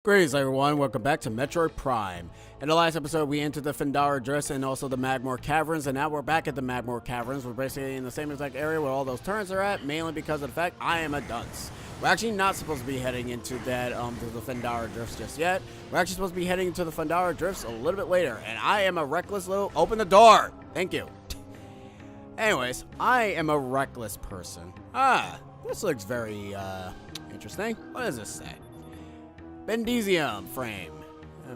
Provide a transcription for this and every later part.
Greetings everyone, welcome back to Metroid Prime. In the last episode we entered the Fendara Drifts and also the Magmore Caverns, and now we're back at the Magmore Caverns. We're basically in the same exact area where all those turrets are at, mainly because of the fact I am a dunce. We're actually not supposed to be heading into that, to the Fendara Drifts just yet. We're actually supposed to be heading into the Fendara Drifts a little bit later, and I am a reckless little— open the door! Thank you. Anyways, I am a reckless person. This looks very, interesting. What does this say? Bendesium frame.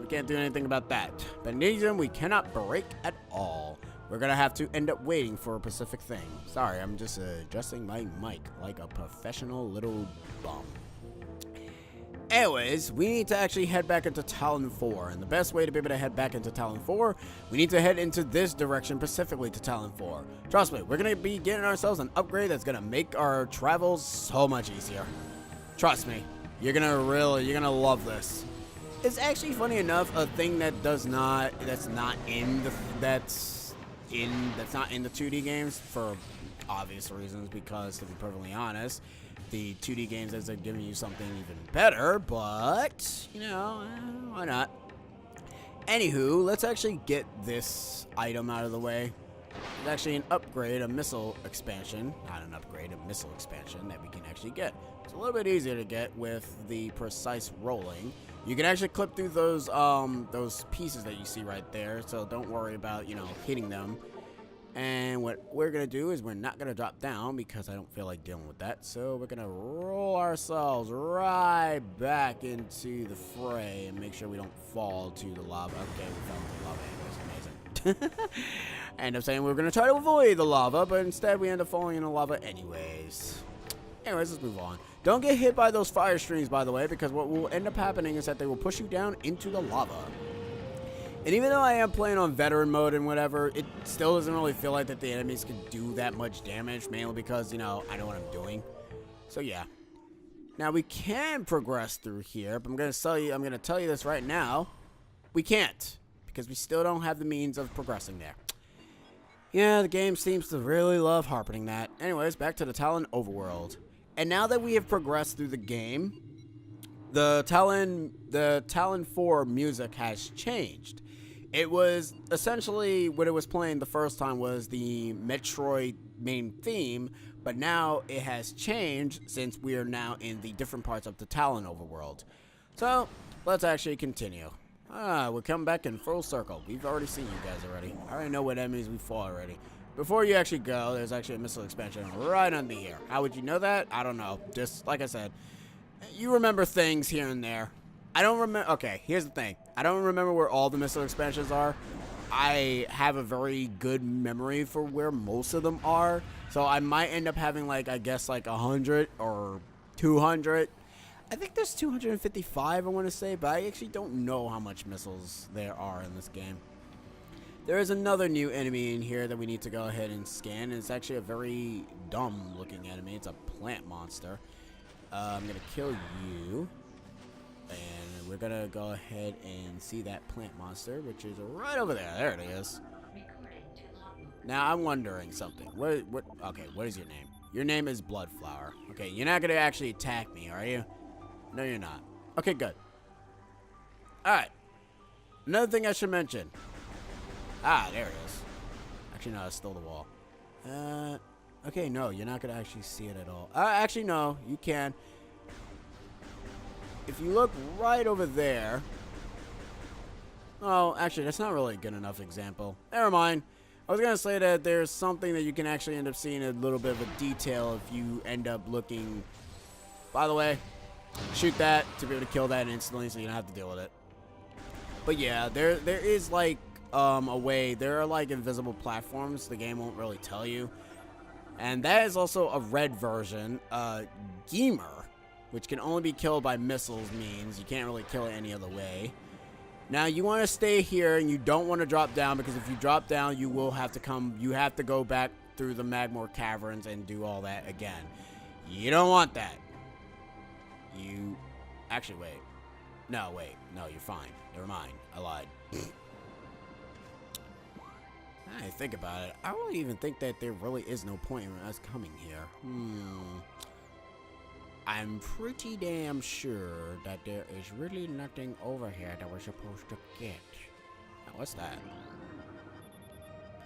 We can't do anything about that. Bendesium we cannot break at all. We're gonna have to end up waiting for a specific thing. Sorry, I'm just adjusting my mic like a professional little bum. Anyways, we need to actually head back into Tallon IV, and the best way to be able to head back into Tallon IV, we need to head into this direction, specifically to Tallon IV. Trust me, we're gonna be getting ourselves an upgrade that's gonna make our travels so much easier. Trust me. You're gonna love this. It's actually, funny enough, a thing that's not in the 2D games for obvious reasons, because to be perfectly honest, the 2D games as they're giving you something even better, but you know, why not? Anywho, let's actually get this item out of the way. It's actually an upgrade, a missile expansion. Not an upgrade, a missile expansion that we can actually get. It's a little bit easier to get with the precise rolling. You can actually clip through those pieces that you see right there, so don't worry about, you know, hitting them. And what we're gonna do is we're not gonna drop down because I don't feel like dealing with that. So we're gonna roll ourselves right back into the fray and make sure we don't fall to the lava. Okay, we fell into the lava anyways. Amazing. I end up saying we were gonna try to avoid the lava, but instead we end up falling in the lava anyways. Anyways, let's move on. Don't get hit by those fire streams, by the way, because what will end up happening is that they will push you down into the lava. And even though I am playing on veteran mode and whatever, it still doesn't really feel like that the enemies can do that much damage, mainly because, you know, I know what I'm doing. So yeah. Now we can progress through here, but I'm gonna tell you this right now. We can't, because we still don't have the means of progressing there. Yeah, the game seems to really love harping that. Anyways, back to the Tallon overworld. And now that we have progressed through the game, the Tallon IV music has changed. It was essentially what it was playing the first time was the Metroid main theme, but now it has changed since we are now in the different parts of the Tallon overworld. So let's actually continue. We're coming back in full circle. We've already seen you guys already. I already know what enemies we fought already. Before you actually go, there's actually a missile expansion right under here. How would you know that? I don't know. Just like I said, you remember things here and there. I don't remember. Okay, here's the thing. I don't remember where all the missile expansions are. I have a very good memory for where most of them are. So I might end up having, like, I guess, like 100 or 200. I think there's 255, I want to say, but I actually don't know how much missiles there are in this game. There is another new enemy in here that we need to go ahead and scan, and it's actually a very dumb-looking enemy. It's a plant monster. I'm going to kill you, and we're going to go ahead and see that plant monster, which is right over there. There it is. Now, I'm wondering something. Okay, what is your name? Your name is Bloodflower. Okay, you're not going to actually attack me, are you? No, you're not. Okay, good. Alright. Another thing I should mention. There it is. Actually, no, I stole the wall. Okay, no, you're not going to actually see it at all. Actually, no, you can. If you look right over there. Oh, actually, that's not really a good enough example. Never mind. I was going to say that there's something that you can actually end up seeing a little bit of a detail if you end up looking. By the way, shoot that to be able to kill that instantly so you don't have to deal with it. But yeah, there is like a way. There are like invisible platforms the game won't really tell you. And that is also a red version. Geemer, which can only be killed by missiles, means you can't really kill it any other way. Now you want to stay here and you don't want to drop down, because if you drop down you will have to go back through the Magmore Caverns and do all that again. You don't want that. You actually wait. No, you're fine. Never mind. I lied. I think about it. I don't even think that there really is no point in us coming here. I'm pretty damn sure that there is really nothing over here that we're supposed to get. Now, what's that?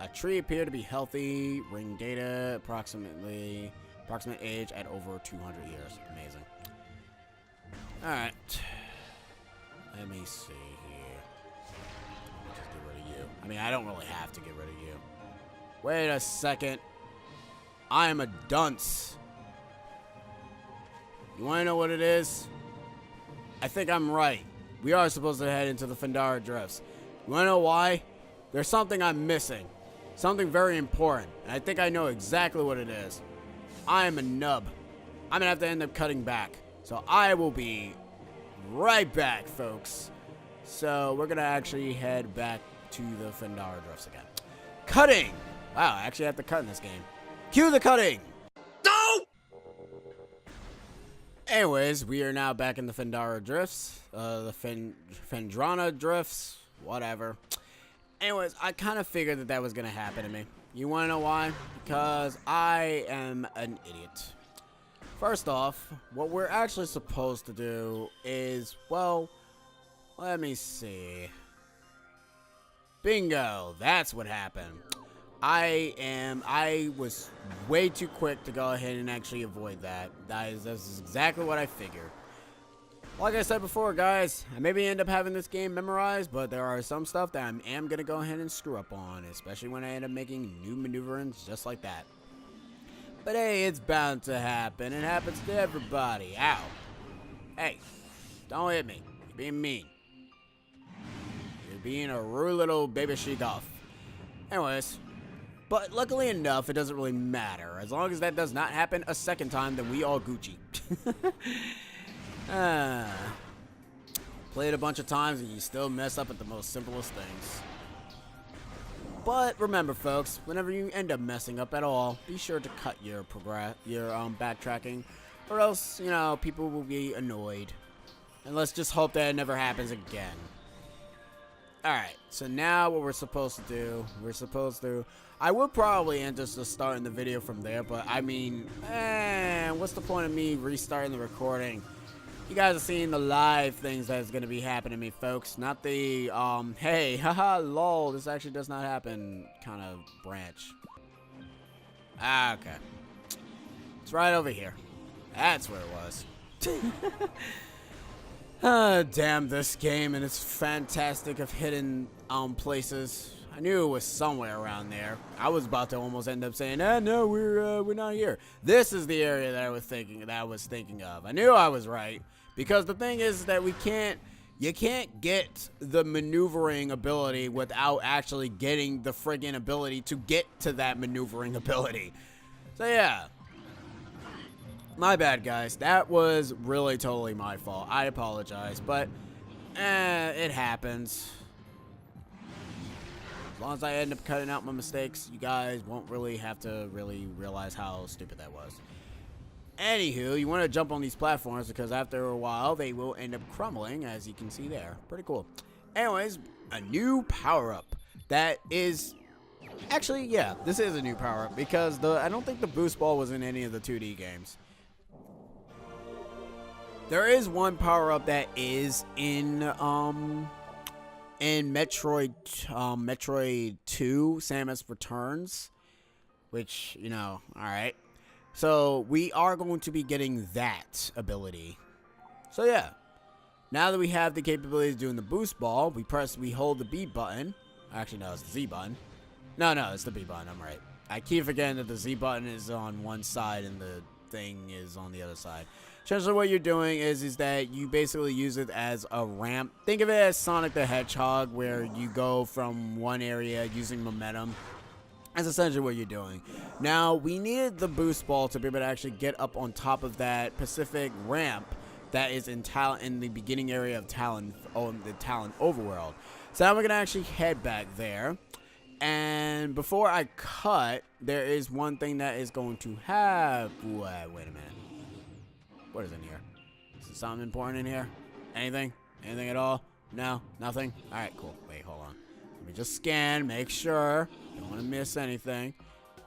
A tree appeared to be healthy. Ring data, approximate age at over 200 years. Amazing. Alright. Let me see here. Just get rid of you. I mean, I don't really have to get rid of you. Wait a second. I am a dunce. You want to know what it is? I think I'm right. We are supposed to head into the Fendara Drifts. You want to know why? There's something I'm missing. Something very important. And I think I know exactly what it is. I am a nub. I'm going to have to end up cutting back. So I will be right back, folks. So we're going to actually head back to the Fendara Drifts again. Cutting! Wow, I actually have to cut in this game. Cue the cutting! No! Anyways, we are now back in the Fendara Drifts. The Fendrana Drifts. Whatever. Anyways, I kind of figured that was going to happen to me. You want to know why? Because I am an idiot. First off, what we're actually supposed to do is, well, let me see. Bingo, that's what happened. I was way too quick to go ahead and actually avoid that. That's exactly what I figured. Like I said before, guys, I maybe end up having this game memorized, but there are some stuff that I am going to go ahead and screw up on, especially when I end up making new maneuverings just like that. But hey, it's bound to happen. It happens to everybody. Ow. Hey, don't hit me. You're being mean. You're being a rude little baby she-golf. Anyways, but luckily enough, it doesn't really matter. As long as that does not happen a second time, then we all Gucci. Play it a bunch of times and you still mess up at the most simplest things. But remember, folks, whenever you end up messing up at all, be sure to cut your backtracking, or else, you know, people will be annoyed. And let's just hope that it never happens again. Alright, so now what we're supposed to do, I would probably end just starting the video from there, but I mean, what's the point of me restarting the recording? You guys are seeing the live things that's going to be happening to me, folks. Not the, hey, haha, lol, this actually does not happen kind of branch. Ah, okay. It's right over here. That's where it was. Damn this game and its fantastic of hidden, places. I knew it was somewhere around there. I was about to almost end up saying, no, we're not here. This is the area that I was thinking of. I knew I was right. Because the thing is that you can't get the maneuvering ability without actually getting the friggin' ability to get to that maneuvering ability. So yeah. My bad, guys. That was really totally my fault. I apologize, but it happens. As long as I end up cutting out my mistakes, you guys won't really have to realize how stupid that was. Anywho, you want to jump on these platforms because after a while they will end up crumbling, as you can see there. Pretty cool. Anyways, a new power-up that is actually, yeah, this is a new power-up because I don't think the boost ball was in any of the 2D games. There is one power-up that is in Metroid 2, Samus Returns, which, you know, alright. So, we are going to be getting that ability. So, yeah. Now that we have the capability of doing the boost ball, we hold the B button. Actually, no, it's the Z button. No, it's the B button, I'm right. I keep forgetting that the Z button is on one side and the thing is on the other side. Essentially what you're doing is that you basically use it as a ramp. Think of it as Sonic the Hedgehog, where you go from one area using momentum. That's essentially what you're doing. Now, we needed the boost ball to be able to actually get up on top of that Pacific ramp that is in the beginning area of Tallon, the Tallon overworld. So now we're going to actually head back there. And before I cut, there is one thing that is going to have... Wait a minute. What is in here? Is there something important in here? Anything? Anything at all? No? Nothing? Alright, cool. Wait, hold on. Let me just scan, make sure. Don't want to miss anything.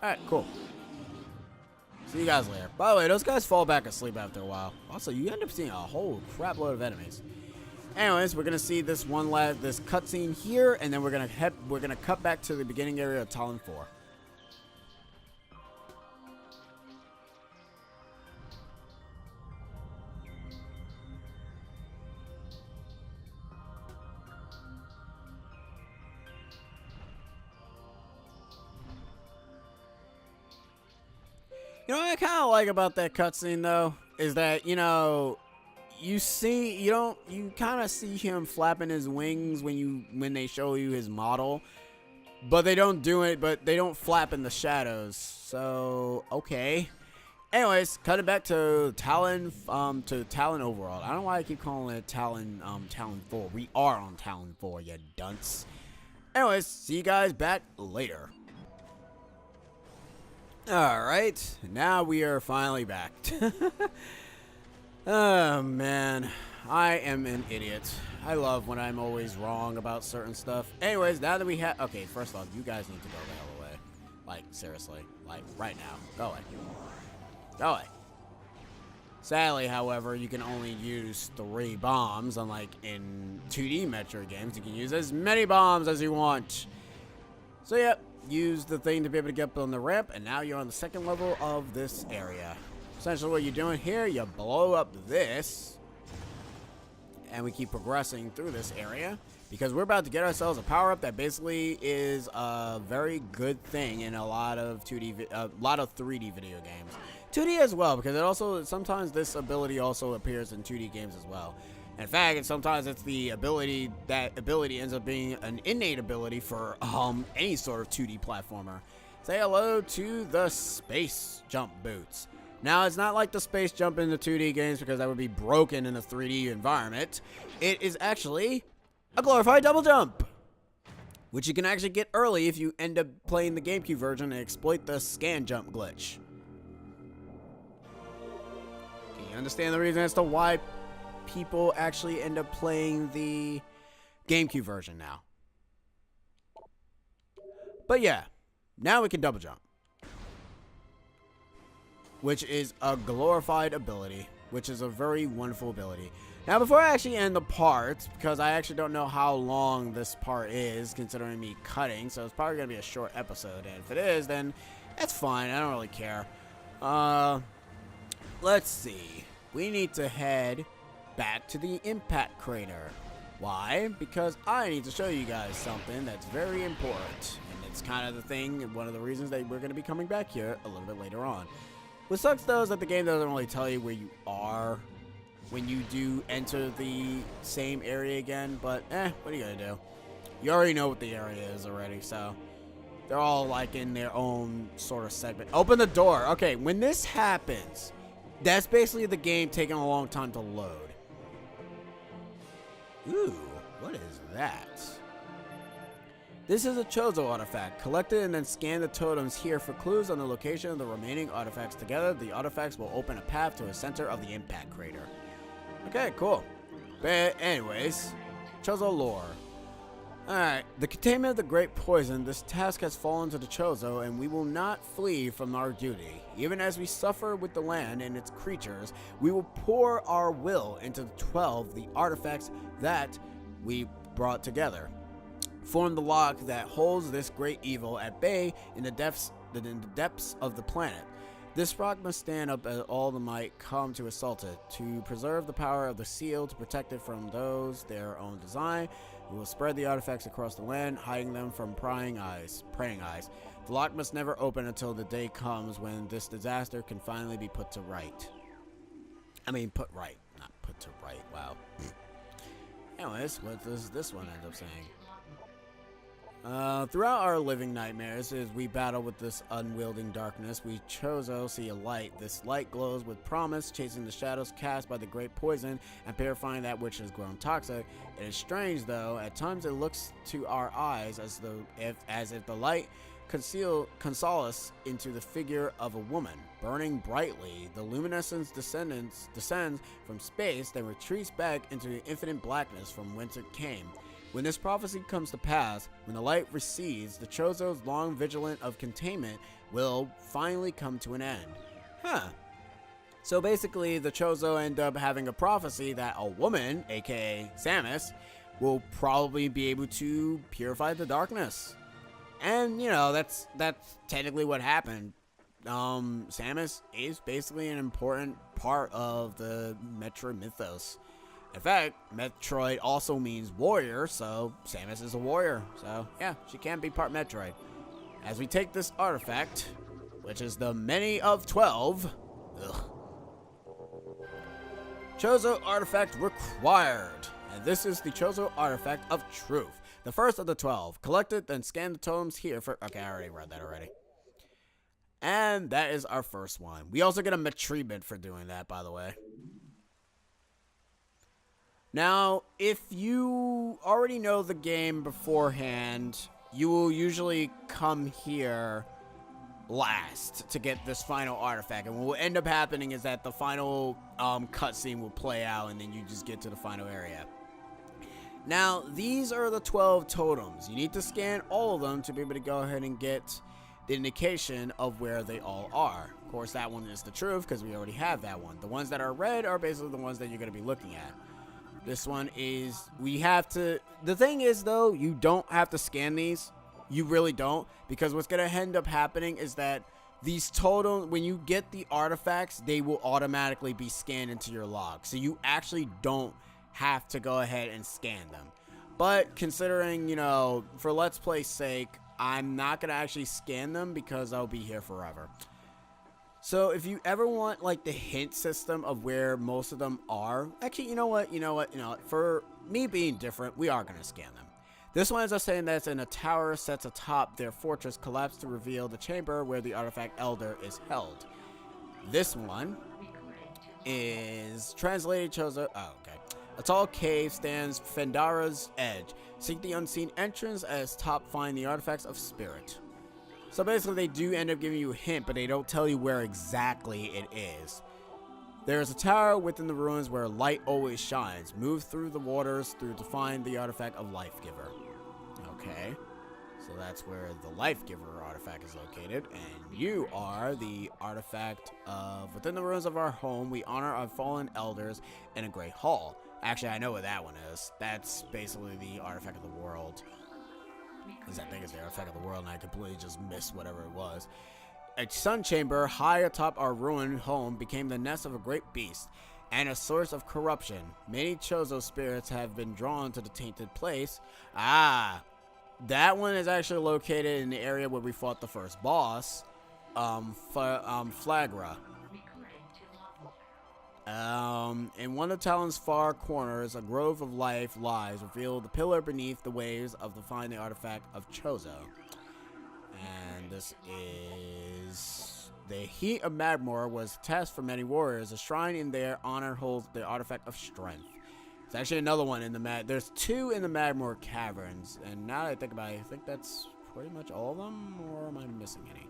Alright, cool. See you guys later. By the way, those guys fall back asleep after a while. Also, you end up seeing a whole crap load of enemies. Anyways, we're gonna see this this cutscene here, and then we're gonna cut back to the beginning area of Tallon IV. You know what I kind of like about that cutscene though is that you kind of see him flapping his wings when they show you his model, but they don't do it. But they don't flap in the shadows. So okay. Anyways, cutting back to Tallon overall. I don't know why I keep calling it Tallon 4. We are on Tallon 4, you dunce. Anyways, see you guys back later. Alright, now we are finally back. Oh man, I am an idiot. I love when I'm always wrong about certain stuff. Anyways, now that we have... Okay, first off, you guys need to go the hell away. Like, seriously. Like, right now. Go away. Go away. Sadly, however, you can only use 3 bombs, unlike in 2D Metroid games. You can use as many bombs as you want. So, yep. Use the thing to be able to get up on the ramp, and now you're on the 2nd level of this area. Essentially what you're doing here, you blow up this, and we keep progressing through this area, because we're about to get ourselves a power-up that basically is a very good thing in a lot of 3D video games. 2D as well, because it also, sometimes this ability also appears in 2D games as well. In fact, sometimes it's the ability, that ability ends up being an innate ability for any sort of 2D platformer. Say hello to the space jump boots. Now, it's not like the space jump in the 2D games because that would be broken in a 3D environment. It is actually a glorified double jump, which you can actually get early if you end up playing the GameCube version and exploit the scan jump glitch. Can you understand the reason as to why people actually end up playing the GameCube version now? But yeah, now we can double jump, which is a glorified ability, which is a very wonderful ability. Now, before I actually end the part, because I actually don't know how long this part is, considering me cutting, so it's probably going to be a short episode, and if it is, then that's fine. I don't really care. Let's see. We need to head back to the impact crater. Why? Because I need to show you guys something that's very important, and it's kind of the thing, and one of the reasons that we're going to be coming back here a little bit later on. What sucks though is that the game doesn't really tell you where you are when you do enter the same area again, but what are you gonna do? You already know what the area is already, so they're all like in their own sort of segment. Open the door. Okay, when this happens, that's basically the game taking a long time to load. Ooh, what is that? This is a Chozo artifact. Collect it and then scan the totems here for clues on the location of the remaining artifacts. Together, the artifacts will open a path to the center of the impact crater. Okay, cool. But anyways, Chozo lore. Alright, the containment of the great poison. This task has fallen to the Chozo, and we will not flee from our duty. Even as we suffer with the land and its creatures, we will pour our will into the 12, the artifacts that we brought together. Form the lock that holds this great evil at bay in the depths of the planet. This rock must stand up as all the might come to assault it. To preserve the power of the seal, to protect it from those their own design, we will spread the artifacts across the land, hiding them from prying eyes. The lock must never open until the day comes when this disaster can finally be put to right. I mean, put right, not put to right. Wow. Anyways, what does this one end up saying? Throughout our living nightmares, as we battle with this unwielding darkness, we Chozo see a light. This light glows with promise, chasing the shadows cast by the great poison and purifying that which has grown toxic. It is strange, though. At times, it looks to our eyes as if the light consoles into the figure of a woman, burning brightly. The luminescence descends from space, then retreats back into the infinite blackness from whence it came. When this prophecy comes to pass, when the light recedes, the Chozo's long vigilance of containment will finally come to an end. Huh. So basically, the Chozo end up having a prophecy that a woman, aka Samus, will probably be able to purify the darkness. And, you know, that's technically what happened. Samus is basically an important part of the Metroid mythos. In fact, Metroid also means warrior, so Samus is a warrior. So, yeah, she can be part Metroid. As we take this artifact, which is the Many of 12... Ugh. Chozo artifact required. And this is the Chozo artifact of truth. The first of the 12. Collect it, then scan the totems here for... Okay, I already read that already. And that is our first one. We also get a Metroid for doing that, by the way. Now, if you already know the game beforehand, you will usually come here last to get this final artifact. And what will end up happening is that the final cutscene will play out, and then you just get to the final area. Now, these are the 12 totems. You need to scan all of them to be able to go ahead and get the indication of where they all are. Of course, that one is the truth because we already have that one. The ones that are red are basically the ones that you're going to be looking at. This one is, we have to, the thing is though, you don't have to scan these. You really don't, because what's going to end up happening is that these totems, when you get the artifacts, they will automatically be scanned into your log. So you actually don't have to go ahead and scan them. But considering, you know, for Let's Play's sake, I'm not going to actually scan them because I'll be here forever. So if you ever want like the hint system of where most of them are, actually, you know what, for me being different, we are going to scan them. This one is a saying that's in a tower sets atop their fortress collapse to reveal the chamber where the artifact elder is held. This one is translated Chozo. Oh, okay. A tall cave stands Fendara's edge. Seek the unseen entrance as top find the artifacts of spirit. So basically they do end up giving you a hint, but they don't tell you where exactly it is. There is a tower within the ruins where light always shines. Move through the waters to find the artifact of Life Giver. Okay, so that's where the Life Giver artifact is located, and you are the artifact of within the ruins of our home. We honor our fallen elders in a great hall. Actually, I know what that one is. That's basically the artifact of the world. Because I think it's the artifact of the world, and I completely just missed whatever it was. A sun chamber high atop our ruined home became the nest of a great beast and a source of corruption. Many Chozo spirits have been drawn to the tainted place. Ah, that one is actually located in the area where we fought the first boss, Flagra. In one of Tallon's far corners, a grove of life lies, reveal the pillar beneath the waves of the finding artifact of Chozo. And this is the heat of Magmor was a test for many warriors. A shrine in their honor holds the artifact of strength. There's actually another one in the there's two in the Magmor caverns, and now that I think about it, I think that's pretty much all of them, or am I missing any?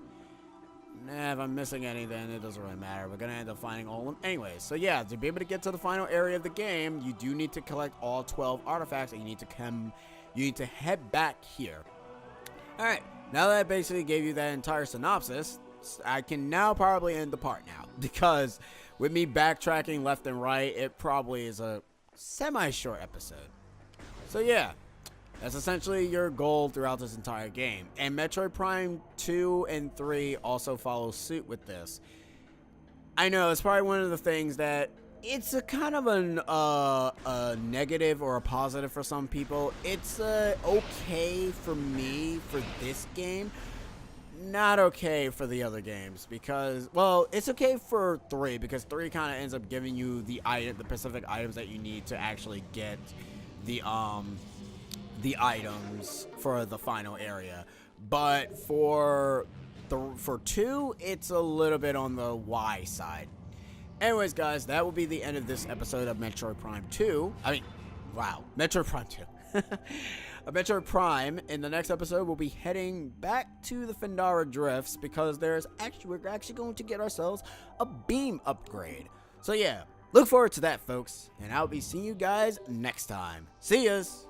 Nah, if I'm missing any, then it doesn't really matter. We're gonna end up finding all of them anyways. So yeah, to be able to get to the final area of the game, you do need to collect all 12 artifacts, and you need to head back here. All right, now that I basically gave you that entire synopsis, I can now probably end the part now, because with me backtracking left and right, it probably is a semi-short episode. So yeah, that's essentially your goal throughout this entire game. And Metroid Prime 2 and 3 also follow suit with this. I know it's probably one of the things that it's a kind of a negative or a positive for some people. It's okay for me for this game. Not okay for the other games because, well, it's okay for 3 because 3 kind of ends up giving you the specific items that you need to actually get the items for the final area. But for 2, it's a little bit on the Y side. Anyways, guys, that will be the end of this episode of Metroid Prime 2. Metroid Prime 2. Metroid Prime. In the next episode, we'll be heading back to the Fendara Drifts because we're actually going to get ourselves a beam upgrade. So yeah, look forward to that, folks, and I'll be seeing you guys next time. See yas!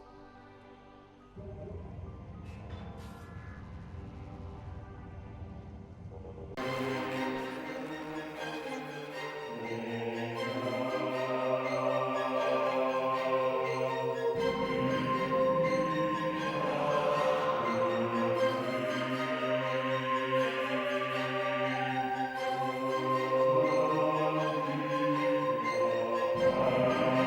Bye.